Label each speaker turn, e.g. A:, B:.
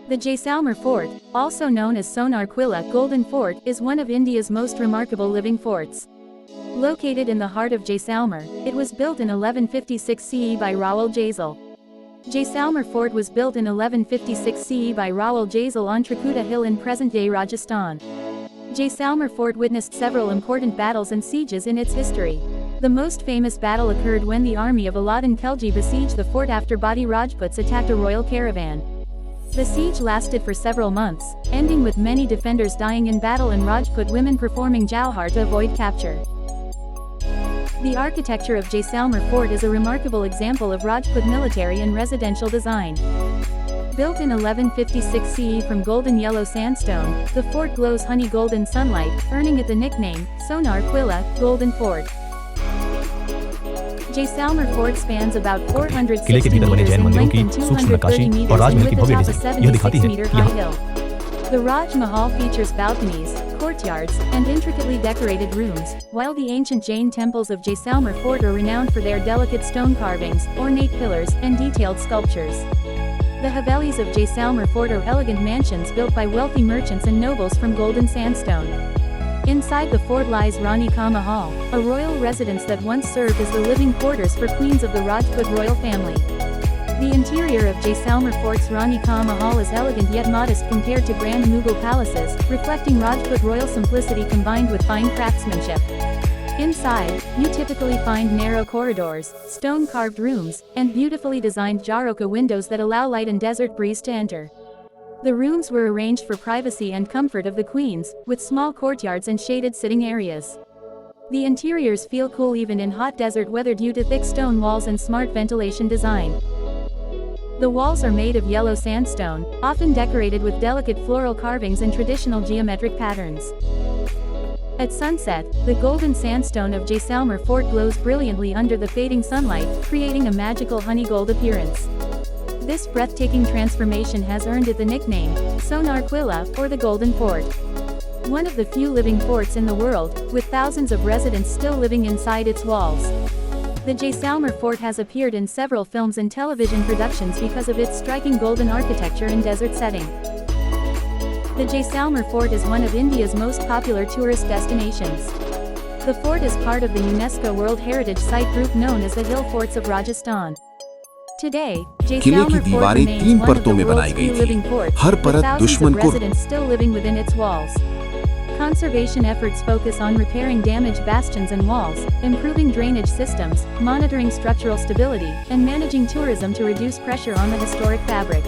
A: The Jaisalmer Fort, also known as Sonar Quila Golden Fort, is one of India's most remarkable living forts. Located in the heart of Jaisalmer, it was built in 1156 CE by Rawal Jaisal. Jaisalmer Fort was built in 1156 CE by Rawal Jaisal on Trikuta Hill in present-day Rajasthan. Jaisalmer Fort witnessed several important battles and sieges in its history. The most famous battle occurred when the army of Alauddin Khilji besieged the fort after Badi Rajputs attacked a royal caravan. The siege lasted for several months, ending with many defenders dying in battle and Rajput women performing jauhar to avoid capture. The architecture of Jaisalmer Fort is a remarkable example of Rajput military and residential design. Built in 1156 CE from golden yellow sandstone, the fort glows honey golden sunlight, earning it the nickname, Sonar Quila, Golden Fort. Jaisalmer Fort spans about 460 meters in length and 230 meters in width atop a 76-meter high hill. The Raj Mahal features balconies, courtyards, and intricately decorated rooms, while the ancient Jain temples of Jaisalmer Fort are renowned for their delicate stone carvings, ornate pillars, and detailed sculptures. The havelis of Jaisalmer Fort are elegant mansions built by wealthy merchants and nobles from golden sandstone. Inside the fort lies Rani Ka Mahal, a royal residence that once served as the living quarters for queens of the Rajput royal family. The interior of Jaisalmer Fort's Rani Ka Mahal is elegant yet modest compared to grand Mughal palaces, reflecting Rajput royal simplicity combined with fine craftsmanship. Inside, you typically find narrow corridors, stone-carved rooms, and beautifully designed jaroka windows that allow light and desert breeze to enter. The rooms were arranged for privacy and comfort of the queens, with small courtyards and shaded sitting areas. The interiors feel cool even in hot desert weather due to thick stone walls and smart ventilation design. The walls are made of yellow sandstone, often decorated with delicate floral carvings and traditional geometric patterns. At sunset, the golden sandstone of Jaisalmer Fort glows brilliantly under the fading sunlight, creating a magical honey gold appearance. This breathtaking transformation has earned it the nickname, Sonar Quila, or the Golden Fort. One of the few living forts in the world, with thousands of residents still living inside its walls. The Jaisalmer Fort has appeared in several films and television productions because of its striking golden architecture and desert setting. The Jaisalmer Fort is one of India's most popular tourist destinations. The fort is part of the UNESCO World Heritage Site group known as the Hill Forts of Rajasthan. Today, Jaisalmer Fort remains one of the world's few living forts, with thousands of residents still living within its walls. Conservation efforts focus on repairing damaged bastions and walls, improving drainage systems, monitoring structural stability, and managing tourism to reduce pressure on the historic fabric.